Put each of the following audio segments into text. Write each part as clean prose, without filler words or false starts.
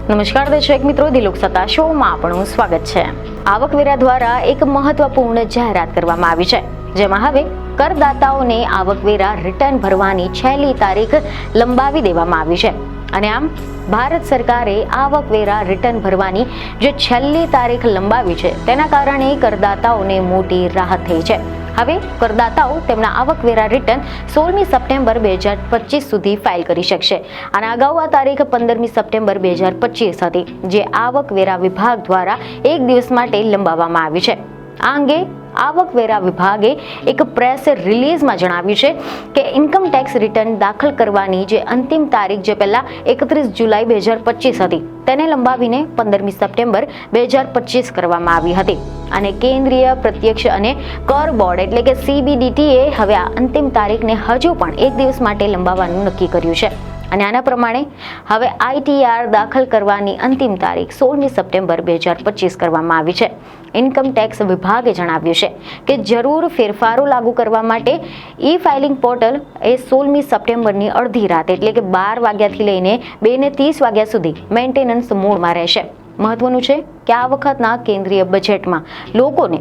નમસ્કાર દર્શક મિત્રો, દિલોક સત્તા શોમાં આપણું સ્વાગત છે. આવકવેરા દ્વારા એક મહત્વપૂર્ણ જાહેરાત કરવામાં આવી છે, જેમાં હવે કરદાતાઓને આવકવેરા રિટર્ન ભરવાની છેલ્લી તારીખ લંબાવી દેવામાં આવી છે. અને આમ ભારત સરકારે આવકવેરા રિટર્ન ભરવાની જે છેલ્લી તારીખ લંબાવી છે, તેના કારણે કરદાતાઓને મોટી રાહત થઈ છે. હવે કરદાતાઓ તેમના આવકવેરા રિટર્ન 16મી સપ્ટેમ્બર 2025 સુધી ફાઇલ કરી શકશે. અને અગાઉ આ તારીખ 15મી સપ્ટેમ્બર 2025 હતી, જે આવકવેરા વિભાગ દ્વારા એક દિવસ માટે લંબાવવામાં આવી છે. આ અંગે આવકવેરા વિભાગે એક પ્રેસ રિલીઝમાં જણાવ્યું છે કે ઇન્કમ ટેક્સ રિટર્ન દાખલ કરવાની જે અંતિમ તારીખ જે પહેલા 31 જુલાઈ 2025 હતી, તેને લંબાવીને 15મી સપ્ટેમ્બર 2025 કરવામાં આવી હતી. અને કેન્દ્રીય પ્રત્યક્ષ અને કર બોર્ડ એટલે કે CBDT એ હવે આ અંતિમ તારીખને હજુ પણ એક દિવસ માટે લંબાવવાનું નક્કી કર્યું છે. અને આના પ્રમાણે હવે ITR દાખલ કરવાની અંતિમ તારીખ 16મી સપ્ટેમ્બર 2025 કરવામાં આવી છે. ઇન્કમ ટેક્સ વિભાગે જણાવ્યું છે કે જરૂર ફેરફારો લાગુ કરવા માટે ઈ-ફાઇલિંગ પોર્ટલ એ 16મી સપ્ટેમ્બરની અડધી રાત એટલે કે 12 વાગ્યાથી લઈને 2:30 વાગ્યા સુધી મેન્ટેનન્સ મોડમાં રહેશે. મહત્વનું છે કે આ વખતના કેન્દ્રીય બજેટમાં લોકોને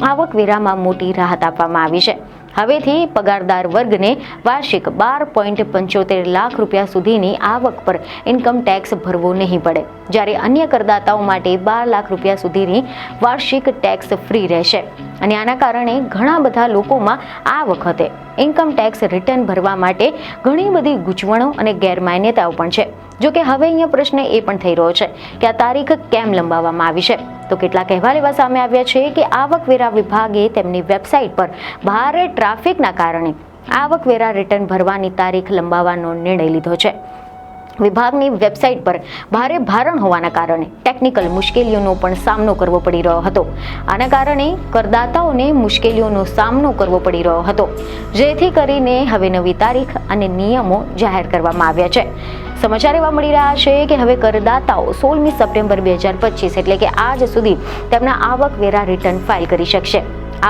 આવકવેરામાં મોટી રાહત આપવામાં આવી છે. હવેથી પગારદાર વર્ગને વાર્ષિક 12.75 લાખ રૂપિયા સુધીની આવક પર ઇન્કમ ટેક્સ ભરવો નહીં પડે, જ્યારે અન્ય કરદાતાઓ માટે 12 લાખ રૂપિયા સુધીની વાર્ષિક ટેક્સ ફ્રી રહેશે. અને આના કારણે ઘણા બધા લોકોમાં આ વખતે ઇન્કમ ટેક્સ રિટર્ન ભરવા માટે ઘણી બધી ગૂંચવણો અને ગેરમાન્યતાઓ પણ છે. જો કે હવે અહીંયા પ્રશ્ન એ પણ થઈ રહ્યો છે કે આ તારીખ કેમ લંબાવવામાં આવી છે. તો કેટલાક અહેવાલ એવા સામે આવ્યા છે કે આવકવેરા વિભાગે તેમની વેબસાઇટ પર ભારે ટ્રાફિકના કારણે આવકવેરા રિટર્ન ભરવાની તારીખ લંબાવવાનો નિર્ણય લીધો છે. વિભાગની વેબસાઇટ પર ભારે ભારણ હોવાના કારણે ટેકનિકલ મુશ્કેલીઓનો પણ સામનો કરવો પડી રહ્યો હતો. આના કારણે કરદાતાઓને મુશ્કેલીઓનો સામનો કરવો પડી રહ્યો હતો, જેથી કરીને હવે નવી તારીખ અને નિયમો જાહેર કરવામાં આવ્યા છે. સમાચાર એવા મળી રહ્યા છે કે હવે કરદાતાઓ 16મી સપ્ટેમ્બર 2025 એટલે કે આજ સુધી તેમના આવકવેરા રિટર્ન ફાઇલ કરી શકશે.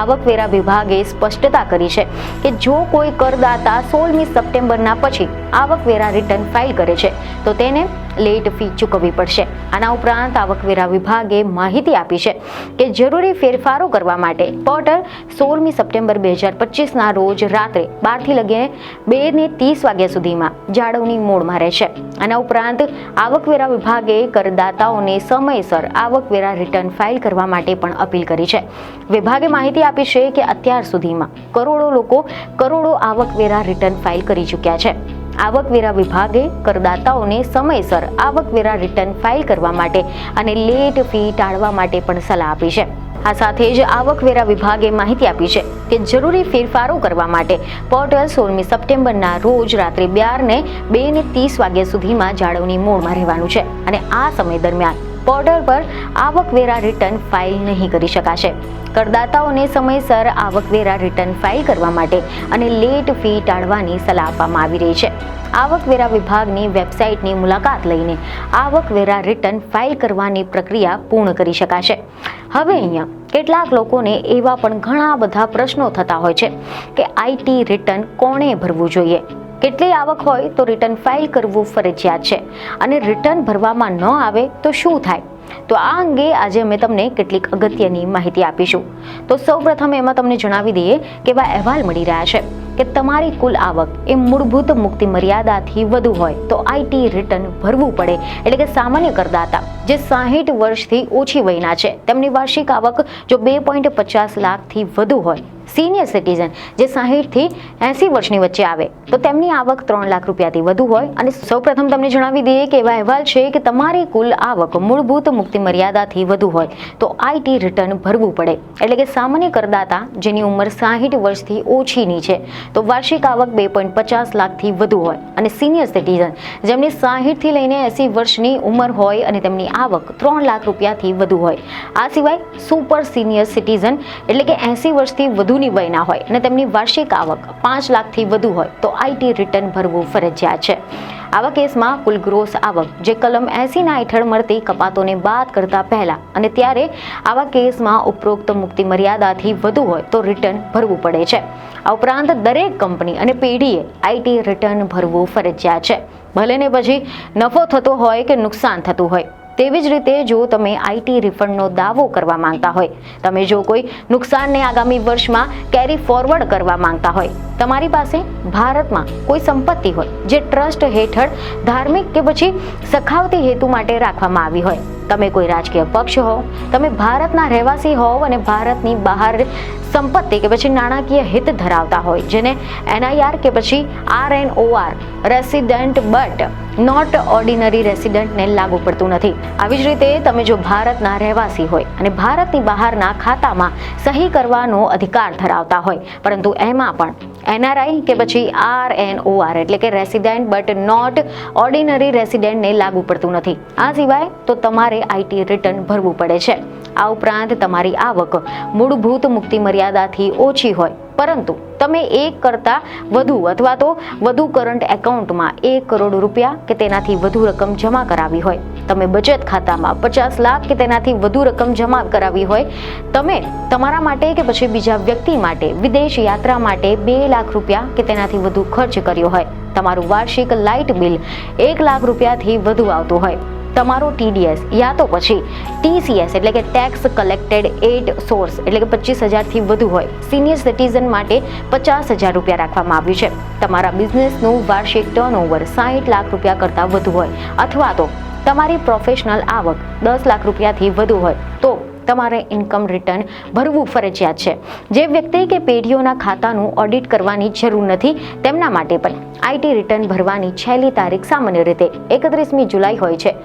આવકવેરા વિભાગે સ્પષ્ટતા કરી છે કે જો કોઈ કરદાતા 16મી સપ્ટેમ્બરના પછી આવકવેરા રિટર્ન ફાઇલ કરે છે તો તેને લેટ ફી ચૂકવવી પડશે. આના ઉપરાંત આવકવેરા વિભાગે માહિતી આપી છે કે જરૂરી ફેરફારો કરવા માટે પોર્ટલ 16મી સપ્ટેમ્બર 2025ના રોજ રાત્રે 12થી લઈને 2:30 વાગ્યા સુધીમાં જાળવણી મોડમાં રહેશે. આના ઉપરાંત આવકવેરા વિભાગે કરદાતાઓને સમયસર આવકવેરા રિટર્ન ફાઇલ કરવા માટે પણ અપીલ કરી છે. વિભાગે માહિતી આપી છે કે અત્યાર સુધીમાં કરોડો લોકો કરોડો આવકવેરા રિટર્ન ફાઇલ કરી ચૂક્યા છે. આવકવેરા વિભાગે કરદાતાઓને સમયસર આવકવેરા રિટર્ન ફાઇલ કરવા માટે અને લેટ ફી ટાળવા માટે પણ સલાહ આપી છે. આ સાથે જ આવકવેરા વિભાગે માહિતી આપી છે કે જરૂરી ફેરફારો કરવા માટે પોર્ટલ 16મી સપ્ટેમ્બરના રોજ રાત્રે 2:30 વાગ્યા સુધીમાં જાળવણી મોડમાં રહેવાનું છે. અને આ સમય દરમિયાન પોર્ટલ પર આવકવેરા રિટર્ન ફાઇલ નહીં કરી શકાશે. કરદાતાઓને સમયસર આવકવેરા રિટર્ન ફાઇલ કરવા માટે અને લેટ ફી ટાળવાની સલાહ આપવામાં આવી રહી છે. આવકવેરા વિભાગની વેબસાઇટની મુલાકાત લઈને આવકવેરા રિટર્ન ફાઇલ કરવાની પ્રક્રિયા પૂર્ણ કરી શકાશે. હવે અહીંયા કેટલાક લોકોને એવા પણ ઘણા બધા પ્રશ્નો થતા હોય છે કે IT રિટર્ન કોણે ભરવું જોઈએ, કેટલી આવક હોય તો રિટર્ન ફાઇલ કરવું ફરજિયાત છે, અને રિટર્ન ભરવામાં ન આવે તો શું થાય. તો આ અંગે આજે અમે તમને કેટલીક અગત્યની માહિતી આપીશું. તો સૌપ્રથમ એમાં તમને જણાવી દઈએ કે એવા અહેવાલ મળી રહ્યા છે કે તમારી કુલ આવક એ મૂળભૂત મુક્તિ મર્યાદાથી વધુ હોય તો IT રિટર્ન ભરવું પડે. એટલે કે સામાન્ય કરદાતા જે 60 વર્ષથી ઓછી વયના છે, તેમની વાર્ષિક આવક જો 2.50 લાખથી વધુ હોય, સિનિયર સિટીઝન જે 60 થી 80 વર્ષની વચ્ચે આવે તો તેમની આવક 3 લાખ રૂપિયાથી વધુ હોય. અને સૌપ્રથમ તમને જણાવી દઈએ કે એવા અહેવાલ છે કે તમારી કુલ આવક મૂળભૂત મુક્તિ મર્યાદાથી વધુ હોય તો IT રિટર્ન ભરવું પડે. એટલે કે સામાન્ય કરદાતા જેની ઉંમર 60 વર્ષથી ઓછીની છે તો વાર્ષિક આવક 2.50 લાખથી વધુ હોય, અને સિનિયર સિટીઝન જેમની 60 થી લઈને 80 વર્ષની ઉંમર હોય અને તેમની આવક 3 લાખ રૂપિયાથી વધુ હોય. આ સિવાય સુપર સિનિયર સિટીઝન એટલે કે 80 વર્ષથી વધુ વધુની વયના હોય અને તેમની વાર્ષિક આવક 5 લાખથી વધુ હોય તો આઈટી રિટર્ન ભરવું ફરજિયાત છે. આવા કેસમાં કુલ ગ્રોસ આવક જે કલમ 80ના હેઠળ મળતી કપાતોને બાદ કરતા પહેલા અને ત્યારે આવા કેસમાં ઉપરોક્ત મુક્તિ મર્યાદાથી વધુ હોય તો રિટર્ન ભરવું પડે છે. આ ઉપરાંત દરેક કંપની અને પેઢીએ આઈટી રિટર્ન ભરવું ફરજિયાત છે, ભલે ને પછી નફો થતો હોય કે નુકસાન થતું હોય. તેવી જ રીતે જો તમે આઈટી રિફંડનો દાવો કરવા માંગતા હોય, તમે જો કોઈ નુકસાનને આગામી વર્ષમાં કેરી ફોરવર્ડ કરવા માંગતા હોય, તમારી પાસે ભારતમાં કોઈ સંપત્તિ હોય જે ટ્રસ્ટ હેઠળ ધાર્મિક કે પછી સખાવતી હેતુ માટે રાખવામાં આવી હોય, તમે કોઈ રાજકીય પક્ષ હો, તમે ભારતના રહેવાસી હોવ અને ભારતની બહાર સંપત્તિ કે પછી નાણાકીય હિત ધરાવતા હોય જેને NIR કે પછી RNOR resident but not ordinary રેસિડેન્ટને લાગુ પડતું નથી. આવી જ રીતે તમે જો ભારતના રહેવાસી હોય અને ભારતની બહારના ખાતામાં સહી કરવાનો અધિકાર ધરાવતા હોય પરંતુ એમાં પણ NRI કે પછી RNOR એટલે કે રેસિડેન્ટ બટ નોટ ઓર્ડિનરી રેસિડેન્ટને લાગુ પડતું નથી. આ સિવાય તો તમારે આઈટી રિટર્ન ભરવું પડે છે. આ ઉપરાંત તમારી આવક મૂળભૂત મુક્તિ મર્યાદાથી ઓછી હોય પરંતુ તમે એક કરતાં વધુ અથવા તો વધુ કરંટ એકાઉન્ટમાં 1 કરોડ રૂપિયા કે તેનાથી વધુ રકમ જમા કરાવી હોય, તમે બચત ખાતામાં 50 લાખ કે તેનાથી વધુ રકમ જમા કરાવી હોય, તમે તમારા માટે કે પછી બીજા વ્યક્તિ માટે વિદેશ યાત્રા માટે 2 લાખ રૂપિયા કે તેનાથી વધુ ખર્ચ કર્યો હોય, તમારું વાર્ષિક લાઇટ બિલ 1 લાખ રૂપિયાથી વધુ આવતું હોય, તમારો TDS યા તો પછી TCS એટલે કે ટેક્સ કલેક્ટેડ એટ સોર્સ એટલે કે 25,000થી વધુ હોય, સિનિયર સિટીઝન માટે 50,000 રૂપિયા રાખવામાં આવ્યું છે, તમારા બિઝનેસનું વાર્ષિક ટર્નઓવર 60 લાખ રૂપિયા કરતાં વધુ હોય અથવા તો તમારી પ્રોફેશનલ આવક 10 લાખ રૂપિયાથી વધુ હોય તો તમારે ઇન્કમ રિટર્ન ભરવું ફરજિયાત છે. જે વ્યક્તિ કે પેઢીઓના ખાતાનું ઓડિટ કરવાની જરૂર નથી તેમના માટે પણ આઈટી રિટર્ન ભરવાની છેલ્લી તારીખ સામાન્ય રીતે 31મી જુલાઈ હોય છે.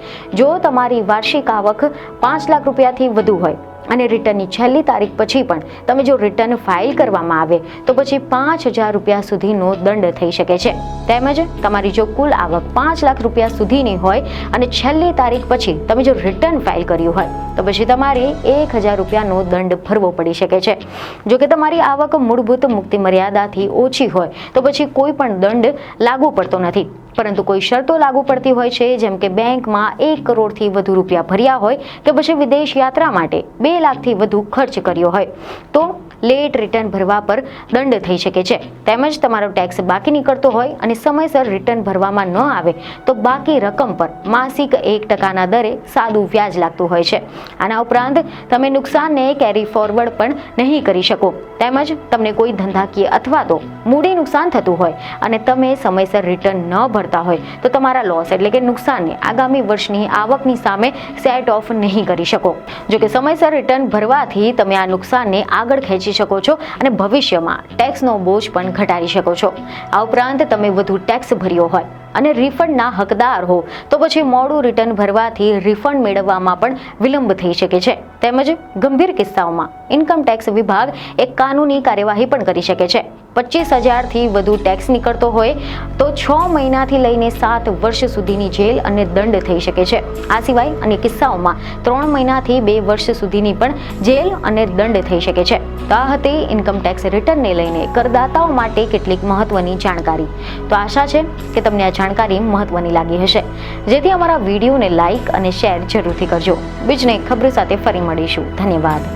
જો તમારી વાર્ષિક આવક 5 લાખ રૂપિયાથી વધુ હોય અને રિટર્નની છેલ્લી તારીખ પછી પણ તમે જો રિટર્ન ફાઇલ કરવામાં આવે તો પછી 5,000 રૂપિયા સુધીનો દંડ થઈ શકે છે. તેમજ તમારી જો કુલ આવક 5 લાખ રૂપિયા સુધીની હોય અને છેલ્લી તારીખ પછી તમે જો રિટર્ન ફાઇલ કર્યું હોય તો પછી તમારે 1,000 રૂપિયાનો દંડ ભરવો પડી શકે છે. જો કે તમારી આવક મૂળભૂત મુક્તિ મર્યાદાથી ઓછી હોય તો પછી કોઈ પણ દંડ લાગુ પડતો નથી, પરંતુ કોઈ શરતો લાગુ પડતી હોય છે, જેમ કે બેંકમાં 1 કરોડથી વધુ રૂપિયા ભર્યા હોય કે પછી વિદેશ યાત્રા માટે 2 લાખથી વધુ ખર્ચ કર્યો હોય તો લેટ રિટર્ન ભરવા પર દંડ થઈ શકે છે. તેમજ તમારો ટેક્સ બાકી નીકળતો હોય અને સમયસર રિટર્ન ભરવામાં ન આવે તો બાકી રકમ પર માસિક 1% દરે સાદું વ્યાજ લાગતું હોય છે. આના ઉપરાંત તમે નુકસાનને કેરી ફોરવર્ડ પણ નહીં કરી શકો. તેમજ તમને કોઈ ધંધાકીય અથવા તો મૂડી નુકસાન થતું હોય અને તમે સમયસર રિટર્ન ન ભરતા હોય તો તમારા લોસ એટલે કે નુકસાનને આગામી વર્ષની આવકની સામે સેટ ઓફ નહીં કરી શકો. જો કે સમયસર રિટર્ન ભરવાથી તમે આ નુકસાનને આગળ ખેંચી શકો છો અને ભવિષ્યમાં ટેક્સનો બોજ પણ ઘટાડી શકો છો. આ ઉપરાંત તમે વધુ ટેક્સ ભર્યો હોય અને રિફંડના હકદાર હો તો પછી મોડું રિટર્ન ભરવાથી રિફંડ મેળવવામાં પણ વિલંબ થઈ શકે છે. તેમજ ગંભીર કિસ્સાઓમાં ઇન્કમ ટેક્સ વિભાગ એક કાનૂની કાર્યવાહી પણ કરી શકે છે. 25,000થી વધુ ટેક્સ નીકળતો હોય તો 6 મહિનાથી લઈને 7 વર્ષ સુધીની જેલ અને દંડ થઈ શકે છે. આ સિવાય અન્ય કિસ્સાઓમાં 3 મહિનાથી 2 વર્ષ સુધીની પણ જેલ અને દંડ થઈ શકે છે. તો આ હતી ઇન્કમ ટેક્સ રિટર્નને લઈને કરદાતાઓ માટે કેટલીક મહત્વની જાણકારી. તો આશા છે કે તમને આ જાણકારી મહત્વની લાગી હશે, જેથી અમારા વિડીયોને લાઇક અને શેર જરૂરથી કરજો. બીજને ખબર સાથે ફરી મળીશું. ધન્યવાદ.